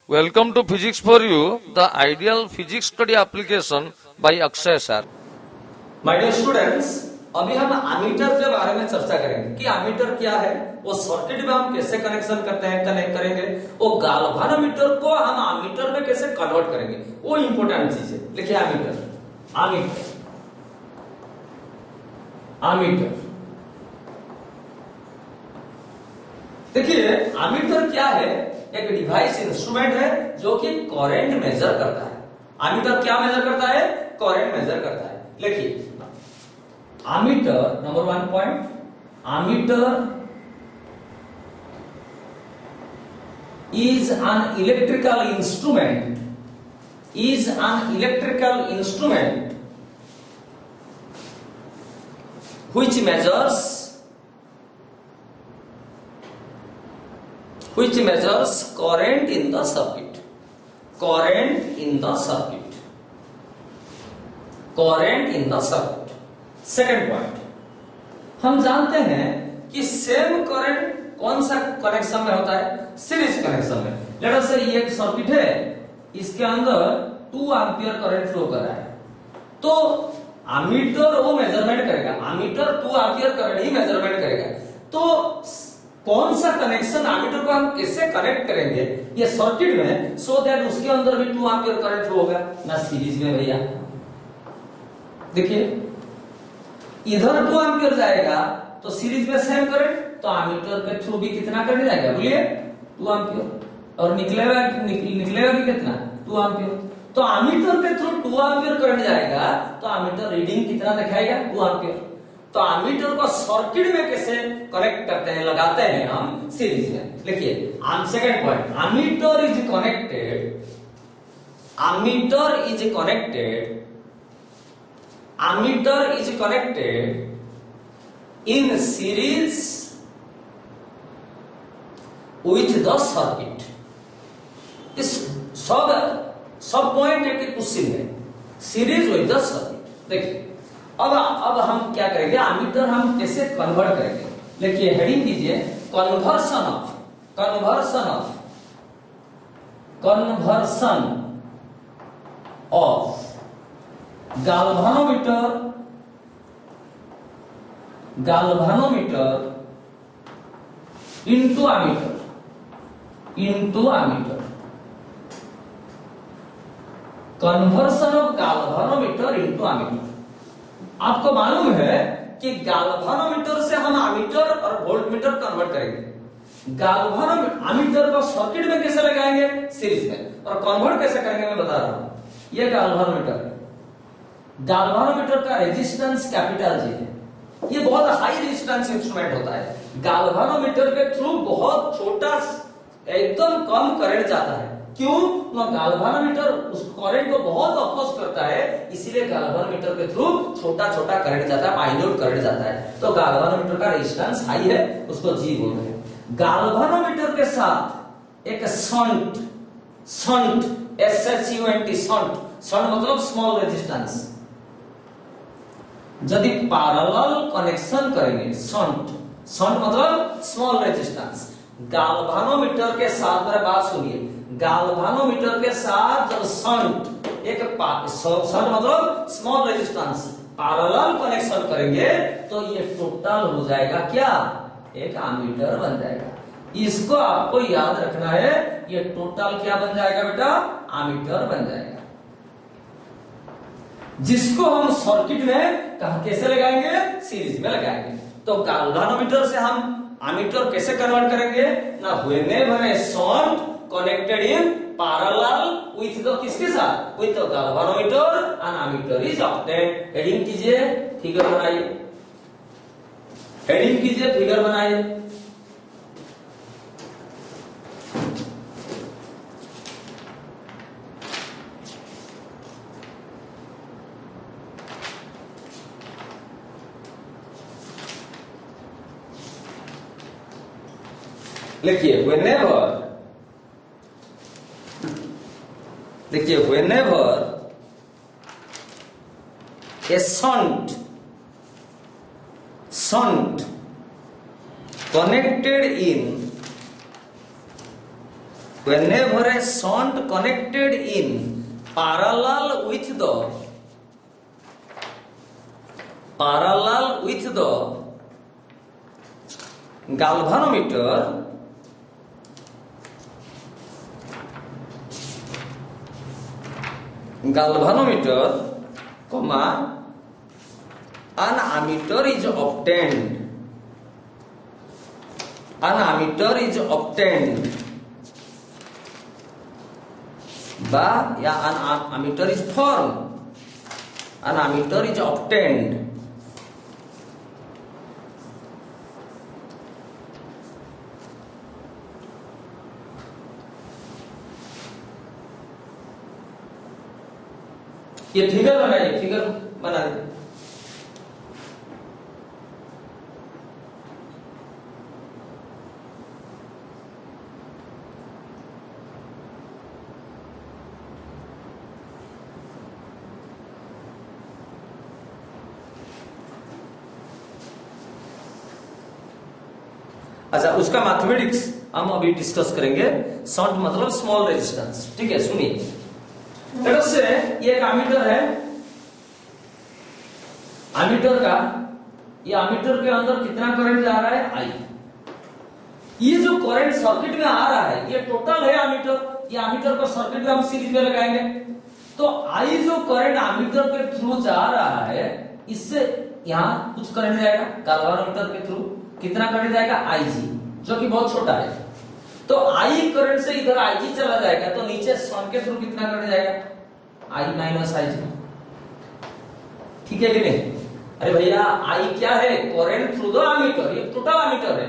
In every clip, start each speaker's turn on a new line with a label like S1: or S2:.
S1: Welcome to Physics for You, the ideal physics study application by Akshay sir.
S2: My dear students, अभी हम ammeter के बारे में चर्चा करेंगे कि एमीटर क्या है, वो सर्किट में हम कैसे कनेक्शन करते हैं, कनेक्ट करेंगे, वो गाल्वानोमीटर को हम एमीटर में कैसे कन्वर्ट करेंगे, वो इंपॉर्टेंट चीज है। लिखिए एमीटर, एमीटर, एमीटर। देखिए एमीटर क्या है, एक डिवाइस इंस्ट्रूमेंट है जो कि करंट मेजर करता है। एमीटर क्या मेजर करता है? करंट मेजर करता है। लिखिए ammeter, number 1 point, ammeter is an electrical instrument, is an electrical instrument which measures current in the circuit, current in the circuit, current in the circuit। Second point, हम जानते हैं कि same current कौन सा connection में होता है? Series connection में। लेट अस से ये एक सर्किट है, इसके अंदर 2 एम्पियर करंट फ्लो कर रहा है, तो एमीटर वो मेजरमेंट करेगा, एमीटर 2 एम्पियर करंट ही मेजरमेंट करेगा। तो कौन सा कनेक्शन एमीटर को हम कैसे कनेक्ट करेंगे ये सर्किट में, सो दैट उसके अंदर भी 2 एम्पियर करंट फ्लो होगा ना सीरीज में। भैया देखिए इधर 2 एम्पियर जाएगा तो सीरीज में सेम करंट, तो एमीटर के थ्रू भी कितना करंट जाएगा? बोलिए 2 एम्पियर, और निकलेगा भी कितना? 2 एम्पियर। तो एमीटर के थ्रू 2 एम्पियर करंट जाएगा तो एमीटर रीडिंग कितना दिखाएगा? 2 एम्पियर। तो एमीटर को सर्किट में कैसे कनेक्ट करते हैं, लगाते हैं हम सीरीज में। लिखिए second point, ammeter is connected, ammeter is connected, ammeter is connected in series with the circuit। इस सब पॉइंट एक क्वेश्चन है, सीरीज विद द सर्किट। देखिए अब हम क्या करेंगे, एमीटर हम कैसे कन्वर्ट करेंगे। देखिए हेडिंग कीजिए, conversion of galvanometer into ammeter, conversion of galvanometer into ammeter। आपको मालूम है कि galvanometer से हम एमीटर और वोल्टमीटर कन्वर्ट करेंगे। एमीटर को सर्किट में कैसे लगाएंगे? सीरीज में। और कन्वर्ट कैसे करेंगे मैं बता रहा हूं। ये galvanometer है, गाल्वानोमीटर का रेजिस्टेंस कैपिटल जी है, ये बहुत हाई रेजिस्टेंस इंस्ट्रूमेंट होता है। गाल्वानोमीटर के थ्रू बहुत छोटा एकदम कम करंट जाता है। क्यों? तो गाल्वानोमीटर उस करंट को बहुत अपोज करता है, इसीलिए गाल्वानोमीटर के थ्रू छोटा छोटा करंट जाता है, माइन्यूट करंट जाता है। तो गाल्वानोमीटर का रेजिस्टेंस हाई है, उसको जी बोलते हैं। गाल्वानोमीटर के साथ एक शंट, SHUNT, शंट मतलब स्मॉल रेजिस्टेंस। यदि पैरेलल कनेक्शन करेंगे, शंट मतलब स्मॉल रेजिस्टेंस, गाल्वानोमीटर के साथ, मेरा बात सुनिए, गाल्वानोमीटर के साथ जब शंट मतलब स्मॉल रेजिस्टेंस पैरेलल कनेक्शन करेंगे तो ये टोटल हो जाएगा क्या? एक एमीटर बन जाएगा। इसको आपको याद रखना है, ये टोटल क्या बन जाएगा बेटा? एमीटर बन जाएगा, जिसको हम सर्किट में कैसे लगाएंगे? सीरीज में लगाएंगे। तो गाल्वानोमीटर से हम एमीटर कैसे कन्वर्ट करेंगे ना? Whenever a shunt connected in parallel with the किसके साथ? With the galvanometer and ammeter is obtained. Heading कीजिए, फिगर बनाइए, हेडिंग कीजिए, फिगर बनाइए। लिखिए whenever a shunt connected in whenever a shunt connected in parallel with the galvanometer, comma, an ammeter is obtained বা an ammeter is formed, an ammeter is obtained ये figure बनाइए, figure बना दे। अच्छा, उसका mathematics हम अभी डिस्कस करेंगे। Shunt मतलब स्मॉल रेजिस्टेंस, ठीक है। सुनिए, तरफ से ये एक एमीटर है, एमीटर का, ये एमीटर के अंदर कितना करंट जा रहा है, आई। ये जो करंट सर्किट में आ रहा है ये टोटल है एमीटर, ये एमीटर को सर्किट में हम सीरीज में लगाएंगे तो आई जो करंट एमीटर के थ्रू जा रहा है, इससे यहां कुछ करंट जाएगा गाल्वानोमीटर के थ्रू, कितना करंट जाएगा, आईजी, जो कि बहुत छोटा है। तो आई करंट से इधर आईजी चला जाएगा तो नीचे शंट के थ्रू कितना करंट जाएगा, आई माइनस आईजी, ठीक है कि नहीं। अरे भैया, आई क्या है, करंट थ्रू द एमीटर, ये टोटल एमीटर है।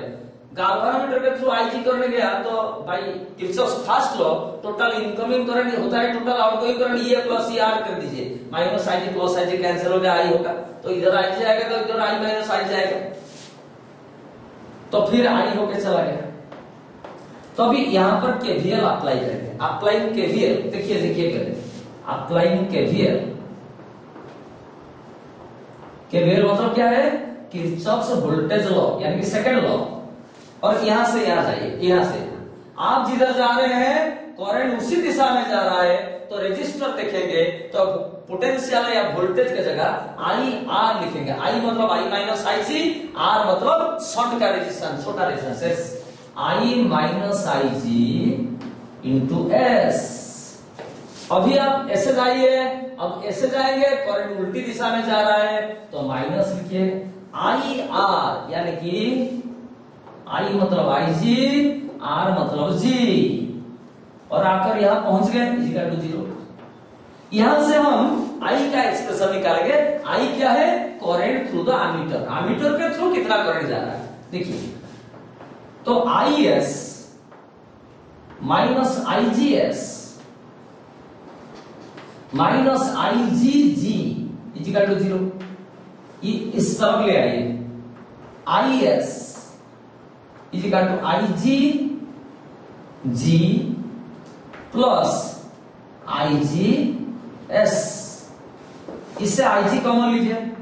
S2: गाल्वानोमीटर के थ्रू आईजी करने गया तो भाई Kirchhoff first law, total incoming current होता है टोटल आउटगोइंग करंट, ये प्लस ये ऐड कर दीजिए, minus IG plus IG cancel हो गया, आई होगा, तो इधर आईजी आएगा तो इधर आई माइनस आई जाएगा, तो फिर आई होके चला गया। तो अभी यहां पर केवीएल अप्लाई करेंगे, अप्लाइंग केवीएल, देखिए करें, अप्लाइंग केवीएल। केवीएल मतलब क्या है, किरचॉफ्स वोल्टेज लॉ, यानी कि सेकंड लॉ। और यहां से यहां जाइए, यहां से आप जिधर जा रहे हैं करंट उसी दिशा में जा रहा है, तो रेजिस्टर देखेंगे तो पोटेंशियल या वोल्टेज की जगह आई आर लिखेंगे। आई मतलब आई माइनस आई जी, आर मतलब शॉर्ट का रेजिस्टेंस, छोटा resistance, I minus I G into S. अभी आप ऐसे जाइए, अब ऐसे जाएंगे करंट उल्टी दिशा में जा रहा है तो माइनस लिखिए, आई आर, यानी कि आई मतलब आई जी, आर मतलब जी, और आकर यहां पहुंच गए इक्वल टू 0। यहां से हम आई का एक्सप्रेशन निकालेंगे। आई क्या है, current through the ammeter, ammeter के थ्रू कितना करंट जा रहा है, देखिए। तो I S minus I G S minus I G G equal to 0। इस तरफ ले आइए, I S equal to I G G plus I G S. इससे आई जी कॉमन लीजिए,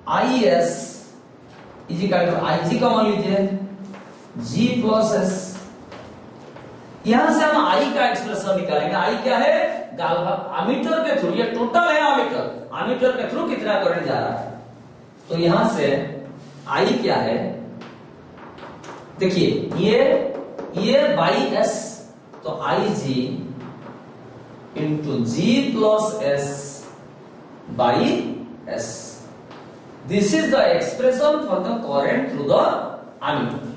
S2: I S equal to I G common लीजिए, G plus S. यहां से हम आई का एक्सप्रेशन निकालेंगे। आई क्या है, एमीटर के थ्रू, ये टोटल है एमीटर, एमीटर के थ्रू कितना करंट जा रहा है। तो यहां से आई क्या है, देखिए, ये बाई एस, तो I G into G plus S by S. This is the expression for the current through the ammeter.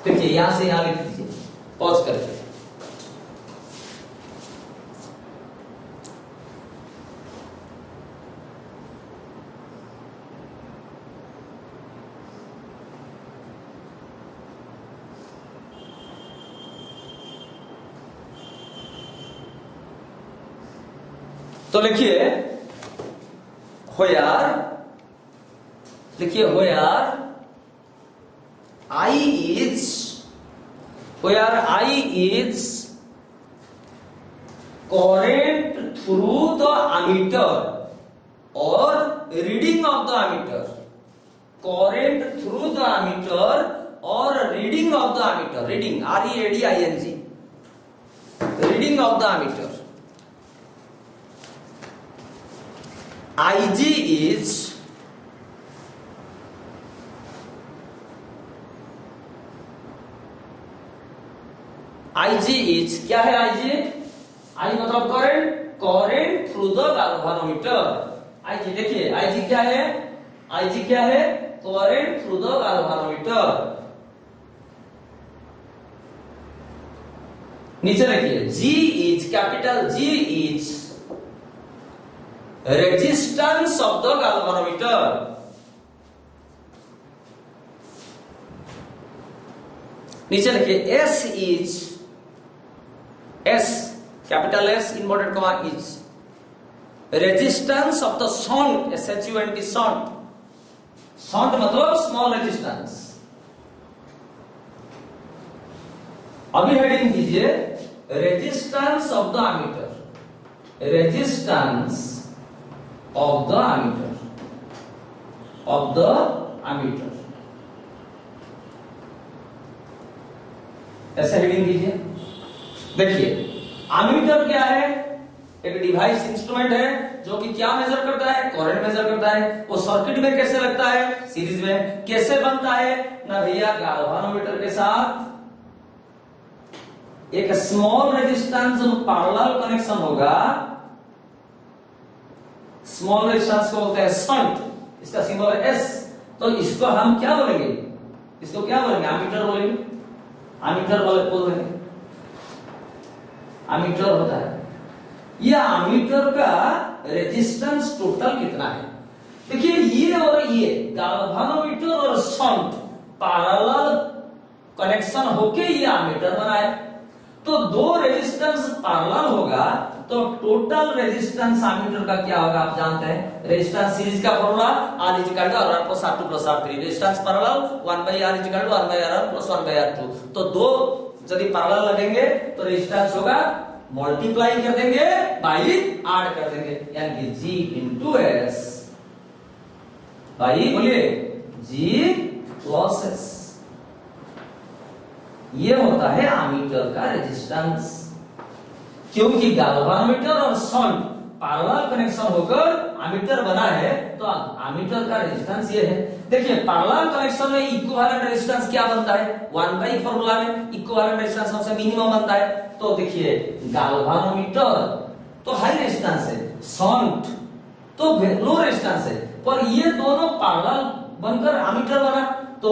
S2: देखिए, यहां से यहां लिख दीजिए, पॉज करके। तो लिखिए व्हेयर, लिखिए where I is, where I is current through the ammeter और reading of the ammeter, current through the ammeter और reading of the ammeter, reading READING, reading of the ammeter, IG is क्या है? I मतलब current, current through the galvanometer. IG देखिए, IG क्या है? IG क्या है? Current through the galvanometer. नीचे देखिए, G is, capital G is resistance of the galvanometer. नीचे लिखिए, S इज, S capital S inverted comma is resistance of the shunt, SHUNT, shunt, shunt मतलब स्मॉल रेजिस्टेंस। अभी हेडिंग कीजिए, resistance of the ammeter, resistance of the ammeter, of the ammeter, ऐसे heading कीजिए। देखिए, ammeter क्या है? एक डिवाइस, इंस्ट्रूमेंट है जो कि क्या मेजर करता है? करंट मेजर करता है। वो सर्किट में कैसे लगता है? सीरीज में। कैसे बनता है ना भैया? गैल्वेनोमीटर के साथ एक स्मॉल रेजिस्टेंस पैरेलल कनेक्शन होगा। स्मॉल रेजिस्टेंस को बोलते हैं शंट, इसका सिंबल है S। तो इसको हम क्या बोलेंगे? इसको क्या बोलेंगे? एमीटर बोलेंगे, एमीटर बोल देंगे। एमीटर होता है, ये एमीटर का रेजिस्टेंस टोटल कितना है? देखिए, ये और ये गैल्वेनोमीटर और शंट पैरेलल कनेक्शन होके ये एमीटर बना है। तो दो रेजिस्टेंस पैरेलल होगा तो टोटल रेजिस्टेंस एमीटर का क्या होगा? आप जानते हैं, रेजिस्टेंस सीरीज का formula R = R1 + R2 + R3। Resistance parallel 1/R = 1/R1 + 1/R2। तो दो यदि पैरेलल लगेंगे तो रेजिस्टेंस होगा, मल्टीप्लाई कर देंगे बाई ऐड कर देंगे, यानी कि G × S बाई, बोलिए, G + S। ये होता है एमीटर का रेजिस्टेंस। क्योंकि गैल्वेनोमीटर और शंट पैरेलल कनेक्शन होकर एमीटर बना है, तो एमीटर का रेजिस्टेंस ये है। देखिए, पैरेलल कनेक्शन में इक्विवेलेंट रेजिस्टेंस क्या बनता है? 1 फॉर्मूला में इक्विवेलेंट रेजिस्टेंस सबसे मिनिमम बनता है। तो देखिए, गैल्वेनोमीटर तो हाई रेजिस्टेंस है, शंट तो लो रेजिस्टेंस है, पर ये दोनों पैरेलल बनकर एमीटर बना, तो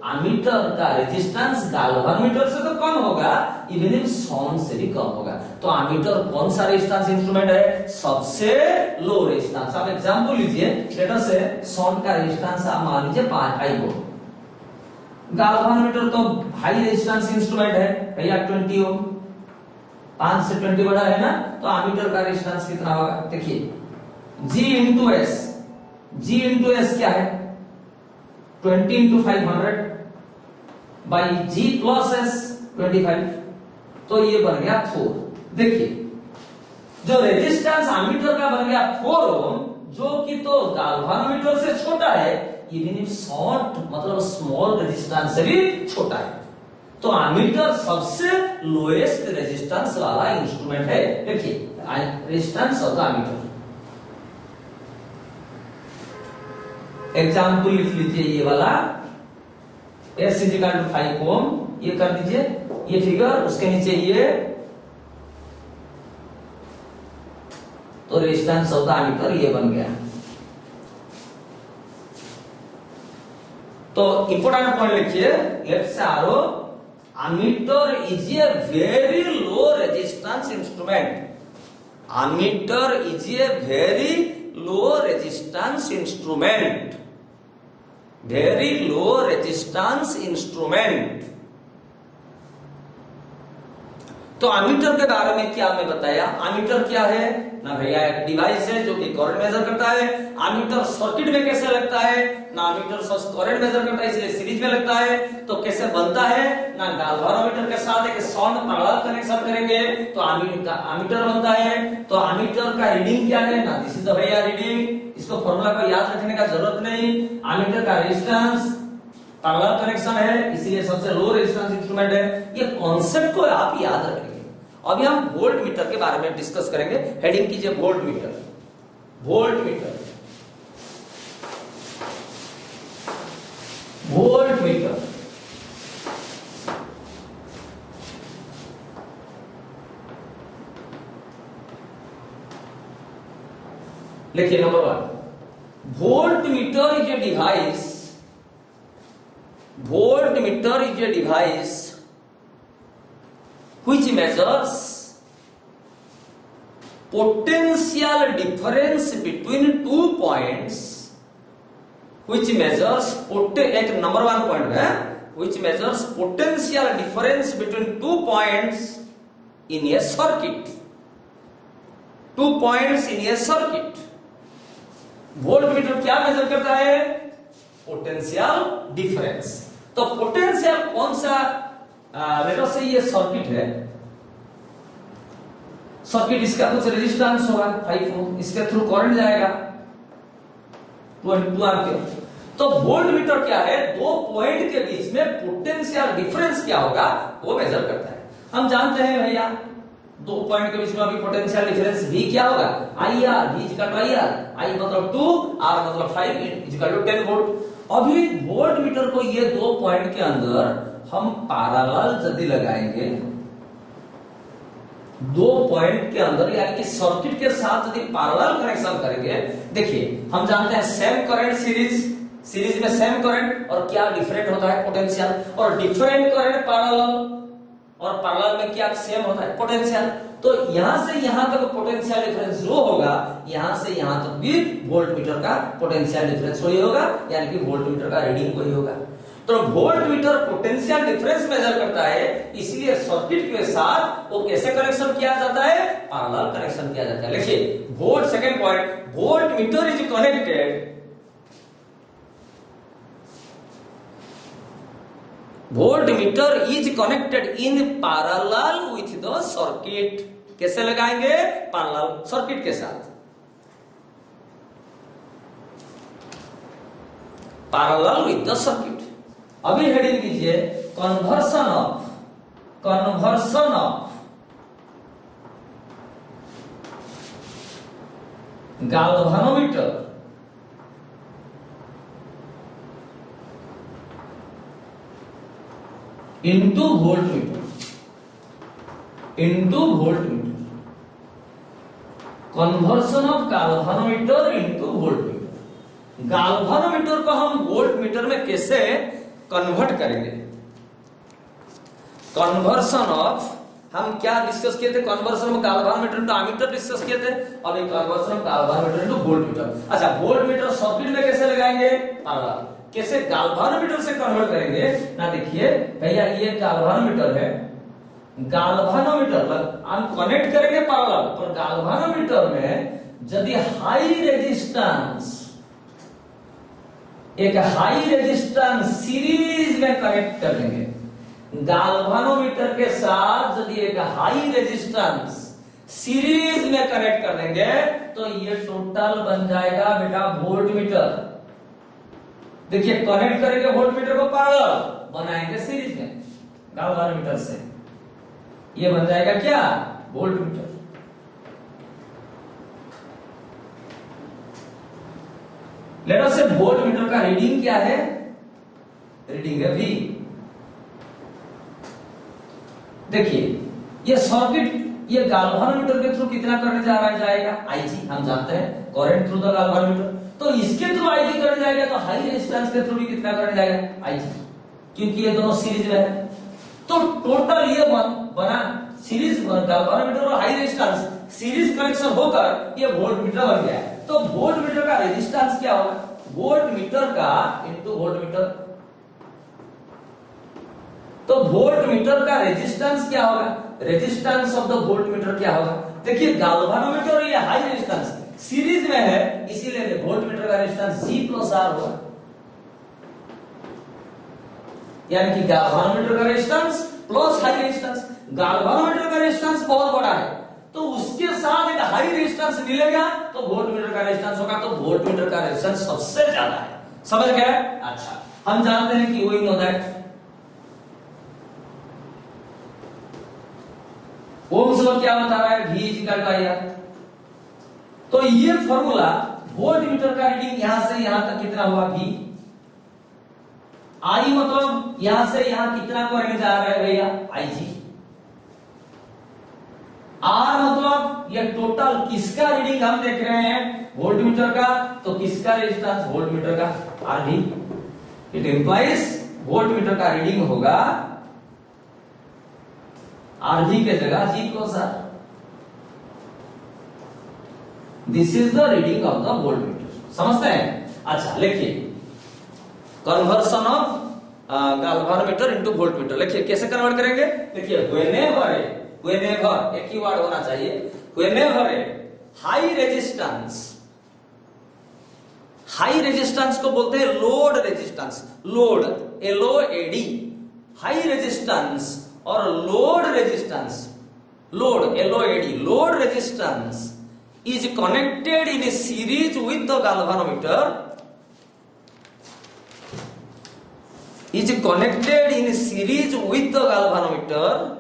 S2: एमीटर का रेजिस्टेंस गैल्वेनोमीटर से तो कम होगा, इवन शंट से भी कम होगा। तो एमीटर कौन सा रेजिस्टेंस इंस्ट्रूमेंट है? सबसे लो रेजिस्टेंस। आप एग्जांपल लीजिए, लेटर से शंट का रेजिस्टेंस आप मान लीजिए 5 ओम, गैल्वेनोमीटर तो हाई रेजिस्टेंस इंस्ट्रूमेंट है भैया 20 ओम, 5 से 20 बड़ा है ना, तो एमीटर का रेजिस्टेंस कितना होगा? देखिए, G × S, G × S क्या है? 20 × 500 बाई G + S 25, तो ये बन गया 4। देखिए, जो रेजिस्टेंस एमीटर का बन गया 4 ओम, जो कि तो गैल्वेनोमीटर से छोटा है, इवन शॉर्ट मतलब स्मॉल रेजिस्टेंस से भी छोटा है। तो एमीटर सबसे लोएस्ट रेजिस्टेंस वाला इंस्ट्रूमेंट है। देखिए, resistance of the ammeter. Example लिख लीजिए, ये वाला S = 5 ओम, ये कर दीजिए, ये फिगर, उसके नीचे ये, तो रेजिस्टेंस ऑफ द एमीटर ये बन गया। तो इंपोर्टेंट पॉइंट लिखिए, लेफ्ट से arrow, ammeter is a very low resistance instrument. Ammeter is a very low resistance instrument, very low resistance instrument. तो एमीटर के बारे में क्या मैं बताया? एमीटर क्या है ना भैया? एक डिवाइस है जो कि करंट मेजर करता है। एमीटर सर्किट में कैसे लगता है ना? एमीटर करंट मेजर करता है, इसलिए सीरीज में लगता है। तो कैसे बनता है ना? गैल्वेनोमीटर के साथ एक शंट पैरेलल कनेक्शन करेंगे तो एमीटर बनता है। तो एमीटर का रीडिंग क्या है ना? दिस इज द भैया रीडिंग। इसको फॉर्मूला को याद रखने का जरूरत नहीं। एमीटर का रेजिस्टेंस पैरेलल कनेक्शन है, इसलिए सबसे लो रेजिस्टेंस इंस्ट्रूमेंट है। ये कॉन्सेप्ट को आप याद रखेंगे अभी हम वोल्ट मीटर के बारे में डिस्कस करेंगे। हेडिंग कीजिए voltmeter. Voltmeter, voltmeter लिखिए। Number 1, voltmeter is a device, voltmeter is a device which measures potential difference between 2 points, which measures एक नंबर 1 पॉइंट है, which measures potential difference between 2 points in a circuit, 2 points in a circuit। Volt meter क्या major करता है? Potential difference. तो potential कौन सा letter से ये सर्किट है, सर्किट इसका कुछ रेजिस्टेंस होगा 5 ओम, इसके थ्रू करंट जाएगा 22 एम्पीयर। तो वोल्ट मीटर क्या है? 2 पॉइंट के बीच में पोटेंशियल डिफरेंस क्या होगा वो मेजर करता है। हम जानते हैं भैया 2 पॉइंट के बीच में अभी पोटेंशियल डिफरेंस V क्या होगा? IR, V equal to IR, I मतलब 2, R मतलब 5 इक्वल टू 10 वोल्ट। अभी वोल्ट मीटर को ये 2 पॉइंट के अंदर हम पैरेलल यदि लगाएंगे, 2 पॉइंट के अंदर यानी कि सर्किट के साथ यदि पैरेलल कनेक्शन करेंगे, देखिए हम जानते हैं सेम करंट सीरीज में सेम करंट, और क्या डिफरेंट होता है? पोटेंशियल। और डिफरेंट करंट पैरेलल, और पैरेलल में क्या सेम होता है? पोटेंशियल। तो यहां से यहां तक पोटेंशियल डिफरेंस जो होगा, यहां से यहां तक भी वोल्ट मीटर का पोटेंशियल डिफरेंस वही होगा, यानी कि वोल्ट मीटर का रीडिंग वही होगा। तो voltmeter potential difference measure करता है, इसलिए सर्किट के साथ वो कैसे कनेक्शन किया जाता है? पैरेलल कनेक्शन किया जाता है। लिखिए volt, second point, volt meter is connected, volt meter is connected in parallel with the circuit. कैसे लगाएंगे? पैरेलल सर्किट के साथ, पैरेलल विथ द सर्किट। अभी हेडिंग कीजिए conversion of, conversion of galvanometer into volt meter, into volt meter, conversion of galvanometer into volt meter. Galvanometer को हम volt meter में कैसे कन्वर्ट करेंगे? कन्वर्सन ऑफ, हम क्या डिस्कस किए थे? Conversion of galvanometer to ammeter discuss किए थे। अब एक conversion of galvanometer to voltmeter. अच्छा, वोल्ट मीटर सर्किट में कैसे लगाएंगे? पैरेलल। कैसे गैल्वेनोमीटर से कन्वर्ट करेंगे ना? देखिए भैया ये गैल्वेनोमीटर है, गैल्वेनोमीटर हम कनेक्ट करेंगे पैरेलल, पर गैल्वेनोमीटर में यदि हाई रेजिस्टेंस, एक हाई रेजिस्टेंस सीरीज में कनेक्ट कर देंगे, गैल्वेनोमीटर के साथ यदि एक हाई रेजिस्टेंस सीरीज में कनेक्ट कर देंगे तो ये टोटल बन जाएगा बेटा वोल्ट मीटर। देखिए कनेक्ट करेंगे वोल्ट मीटर को पैरेलल, बनाएंगे सीरीज में गैल्वेनोमीटर से, ये बन जाएगा क्या? Volt meter. लेट अस से वोल्ट मीटर का रीडिंग क्या है? रीडिंग है V। देखिए ये सर्किट, ये गैल्वेनोमीटर के थ्रू कितना करंट जा रहा है? जाएगा IG, हम जानते हैं करंट थ्रू द गैल्वेनोमीटर। तो इसके थ्रू IG करंट जाएगा, तो हाई रेजिस्टेंस के थ्रू भी कितना करंट जाएगा? IG, क्योंकि ये दोनों सीरीज में है। तो टोटल ये बना सीरीज गैल्वेनोमीटर और हाई रेजिस्टेंस सीरीज कनेक्शन होकर ये वोल्ट मीटर बन गया है। तो वोल्ट मीटर का रेजिस्टेंस क्या होगा? वोल्ट मीटर का इनटू वोल्ट मीटर। तो वोल्ट मीटर का रेजिस्टेंस क्या होगा? Resistance of the volt meter क्या होगा? देखिए गैल्वेनोमीटर ये हाई रेजिस्टेंस सीरीज में है, इसीलिए वोल्ट मीटर का रेजिस्टेंस G प्लस R होगा, यानी कि गैल्वेनोमीटर का resistance plus high resistance. Galvanometer का रेजिस्टेंस बहुत बड़ा है, तो उसके साथ एक हाई रेजिस्टेंस मिलेगा तो वोल्ट मीटर का रेजिस्टेंस होगा, तो वोल्ट मीटर का रेजिस्टेंस सबसे ज्यादा है। समझ गए? अच्छा, हम जानते हैं कि we know that Ohm's law क्या बता रहा है? V equal to IR। तो ये फॉर्मूला वोल्ट मीटर का रीडिंग यहां से यहां तक कितना हुआ? V। I मतलब यहां से यहां कितना करंट जा रहा है भैया? IG। R मतलब ये टोटल किसका रीडिंग हम देख रहे हैं? वोल्ट मीटर का। तो किसका रेजिस्टेंस? वोल्ट मीटर का, RD। It implies volt meter का रीडिंग होगा RG के जगह G को sir. This is the reading of the volt meter. समझते हैं? अच्छा लिखिए, conversion of galvanometer into volt meter. लिखिए कैसे कन्वर्ट करेंगे? देखिए व्हेनेवर एक ही वर्ड होना चाहिए। व्हेनेवर हाई रेजिस्टेंस को बोलते हैं load resistance. Load LOAD, high resistance और load resistance. Load LOAD, load resistance is connected in a series with the galvanometer, is connected in a series with the galvanometer,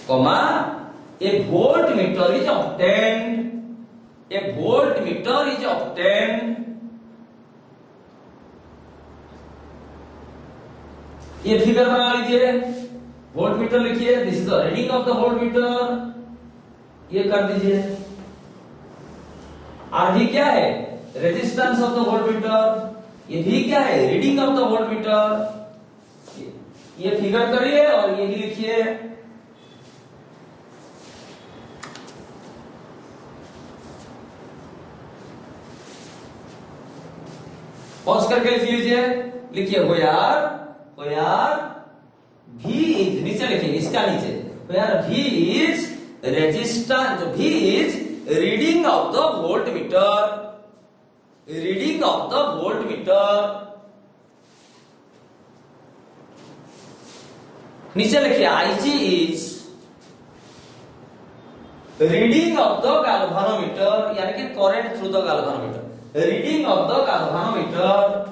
S2: comma a voltmeter is obtained, a voltmeter is obtained। ये figure बना लीजिए, volt meter लिखिए, this is the reading of the volt meter, ये कर दीजिए। RG क्या है? Resistance of the volt meter. ये भी क्या है? Reading of the volt meter. ये फिगर करिए और ये भी लिखिए। पॉज करके लिख लीजिए। लिखिए व्हेयर V इज, नीचे लिखिए इसका नीचे, where V is resistance, V is reading of the voltmeter, reading of the voltmeter. नीचे लिखिए IG is reading of the galvanometer, यानी कि current through the galvanometer, reading of the galvanometer.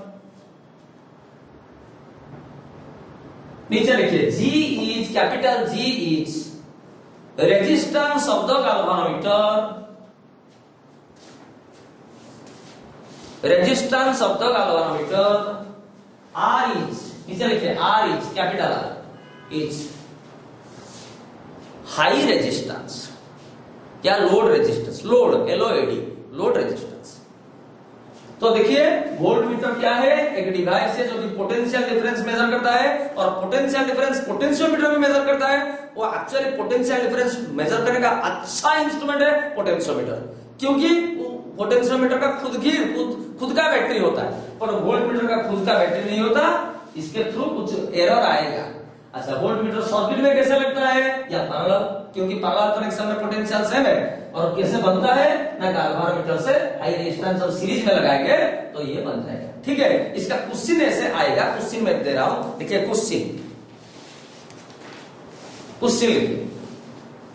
S2: नीचे लिखिए G is, capital G is resistance of the galvanometer, resistance of the galvanometer. R is, नीचे लिखिए R is, capital R is high resistance या load resistance, load LOAD, load resistance. तो देखिए volt meter क्या है? एक डिवाइस है जो कि पोटेंशियल डिफरेंस मेजर करता है, और पोटेंशियल डिफरेंस पोटेंशियोमीटर भी मेजर करता है। वो एक्चुअली पोटेंशियल डिफरेंस मेजर करने का अच्छा इंस्ट्रूमेंट है पोटेंशियोमीटर, क्योंकि पोटेंशियोमीटर का खुद का बैटरी होता है, पर वोल्ट मीटर का खुद का बैटरी नहीं होता, इसके थ्रू कुछ एरर आएगा। अच्छा, वोल्ट मीटर सर्किट में कैसे लगता है? या पैरेलल, क्योंकि पैरेलल कनेक्शन में पोटेंशियल सेम है। और कैसे बनता है? ना गैल्वेनोमीटर से हाई रेजिस्टेंस और सीरीज में लगाएंगे तो ये बन जाएगा। ठीक है, इसका क्वेश्चन ऐसे आएगा, क्वेश्चन में दे रहा हूं, देखिए क्वेश्चन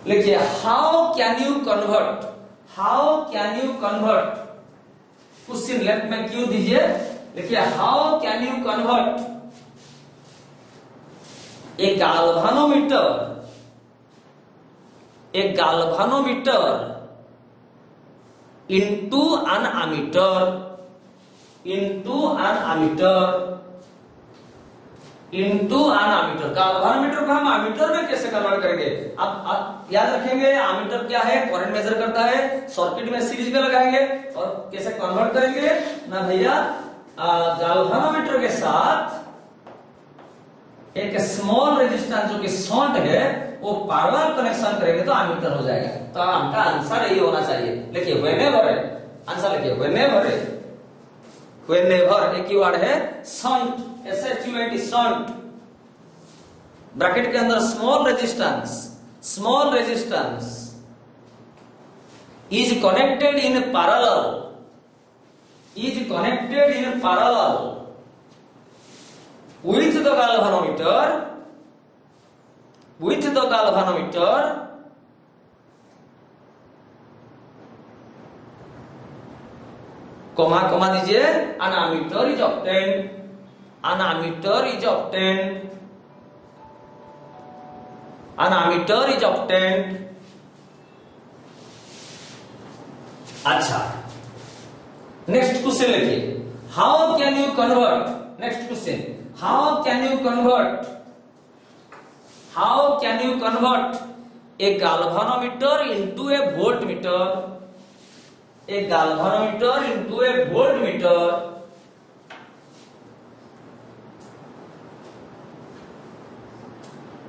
S2: लिखिए how can you convert, how can you convert, question left में क्यों दीजिए, लिखिए हाउ कैन यू कन्वर्ट एक galvanometer into an ammeter, galvanometer को हम ammeter में कैसे कन्वर्ट करेंगे? अब याद रखेंगे ammeter क्या है? करंट मेजर करता है, सर्किट में सीरीज में लगाएंगे और कैसे कन्वर्ट करेंगे ना भैया, galvanometer के साथ एक स्मॉल रेजिस्टेंस जो कि शॉर्ट है वो पैरेलल कनेक्शन करेंगे तो एमीटर हो जाएगा। तो आपका आंसर यही होना चाहिए। लिखिए व्हेनेवर है, आंसर लिखिए व्हेनेवर है, व्हेनेवर एक ही वर्ड है शंट, SHUNT शंट, ब्रैकेट के अंदर small resistance is connected in parallel, with the galvanometer comma दीजिए, an ammeter is obtained, an ammeter is obtained. An ammeter is obtained. अच्छा, next question लिखिए, how can you convert, next question, how can you convert, how can you convert A galvanometer into a voltmeter, a galvanometer into a voltmeter?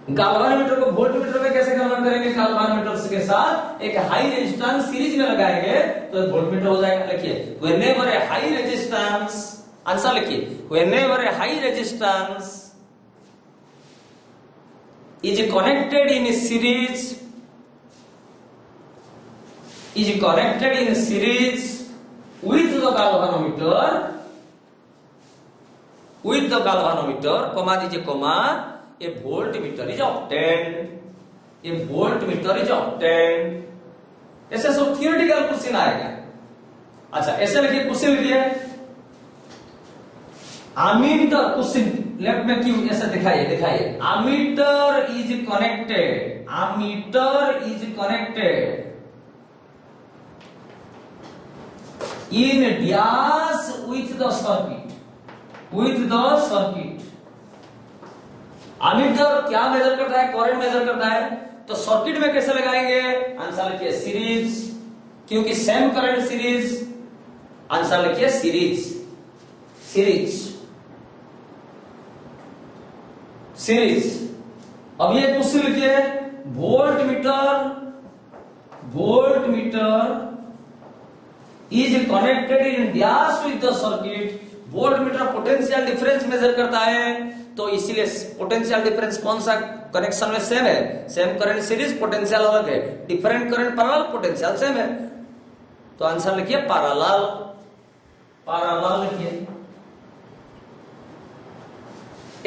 S2: Galvanometer को voltmeter में कैसे convert करेंगे? Galvanometer के साथ एक high resistance series में लगाएंगे तो वोल्टमीटर हो जाएगा। लिखिए, व्हेनेवर ए हाई रेजिस्टेंस, आंसर लिखिए, whenever A high resistance is connected in series, is connected in series with the galvanometer, with the galvanometer, comma दीजिए comma, a voltmeter is obtained, a voltmeter is obtained। ऐसे सब theoretical question आएगा। अच्छा, ऐसे लिखिए, question लिखिए, ammeter, question left में क्यों ऐसा दिखाइए, दिखाइए, ammeter is connected, ammeter is connected in dash with the circuit, with the circuit। ammeter क्या मेजर करता है? करंट मेजर करता है। तो सर्किट में कैसे लगाएंगे? आंसर लिखिए सीरीज, क्योंकि सेम करंट सीरीज। आंसर लिखिए सीरीज, सीरीज, सीरीज। अब ये क्वेश्चन लिखिए, voltmeter, voltmeter is connected in dash with the circuit. Voltmeter potential difference measure करता है, तो इसीलिए पोटेंशियल डिफरेंस कौन सा कनेक्शन में सेम है? सेम करंट सीरीज, पोटेंशियल अलग है। Different current parallel, potential same है। तो आंसर लिखिए पैरेलल, पैरेलल लिखिए,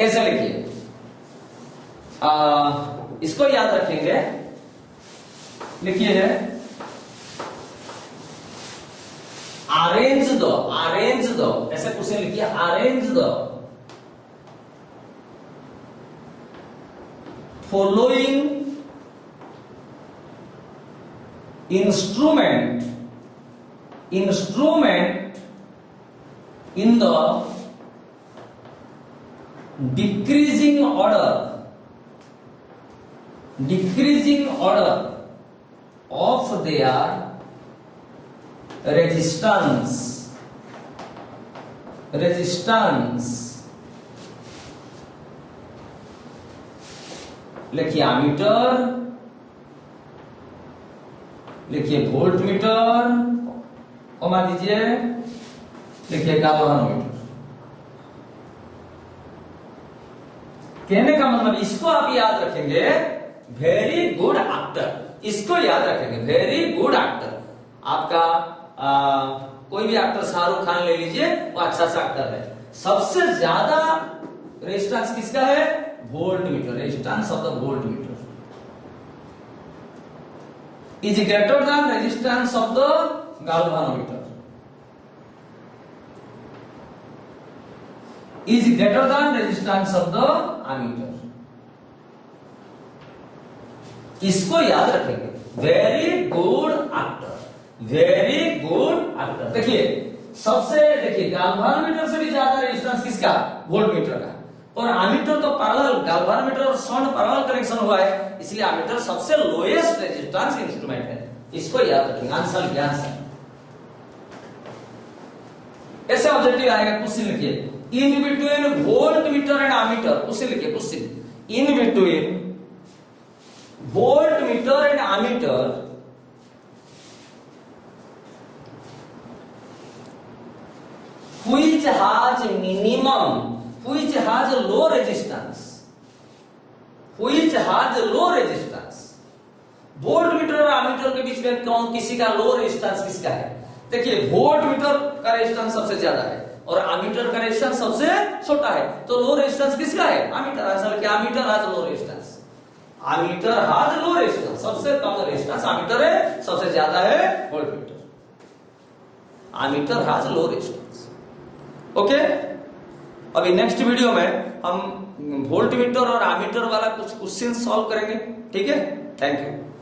S2: ऐसे लिखिए। इसको याद रखेंगे, लिखिए, अरेंज दो, अरेंज दो, ऐसे क्वेश्चन लिखिए, अरेंज दो following instrument, instrument in the decreasing order, decreasing order of their resistance, resistance। लिखिए एमीटर, लिखिए वोल्टमीटर, कमा दीजिए, लिखिए गाल्वानोमीटर। कहने का मतलब, इसको आप याद रखेंगे, वेरी गुड एक्टर, इसको याद रखेंगे, वेरी गुड एक्टर। आपका कोई भी एक्टर, शाहरुख खान ले लीजिए, वो अच्छा सा एक्टर है। सबसे ज्यादा रेजिस्टेंस किसका है? Voltmeter, resistance of the voltmeter is greater than resistance of the galvanometer, is greater than resistance of the ammeter. इसको याद रखेंगे, very good actor, very good actor. देखिए, सबसे, देखिए, गाल्वानोमीटर से भी ज्यादा रेजिस्टेंस किसका? वोल्टमीटर का। और एमीटर तो पैरेलल, गाल्वानोमीटर और शंट पैरेलल कनेक्शन हुआ है, इसलिए एमीटर सबसे लोएस्ट रेजिस्टेंस इंस्ट्रूमेंट है। इसको याद रखेंगे, आंसर क्या आंसर। ऐसे ऑब्जेक्टिव आएगा, क्वेश्चन लिखिए, in between voltmeter and ammeter. Question लिखिए, question, in between voltmeter and ammeter which has minimum, which has low resistance, which has low resistance। Voltmeter और एमीटर के बीच में कौन, किसी का लो रेजिस्टेंस किसका है? देखिए, वोल्टमीटर का रेजिस्टेंस सबसे ज्यादा है और एमीटर का रेजिस्टेंस सबसे छोटा है, तो लो रेजिस्टेंस किसका है? एमीटर। आंसर क्या? Ammeter has low resistance, ammeter has low resistance. सबसे कम रेजिस्टेंस एमीटर है, सबसे ज्यादा है voltmeter. Ammeter has low resistance. Okay, अभी नेक्स्ट वीडियो में हम वोल्ट मीटर और आमीटर वाला कुछ क्वेश्चन सॉल्व करेंगे। ठीक है, थैंक यू।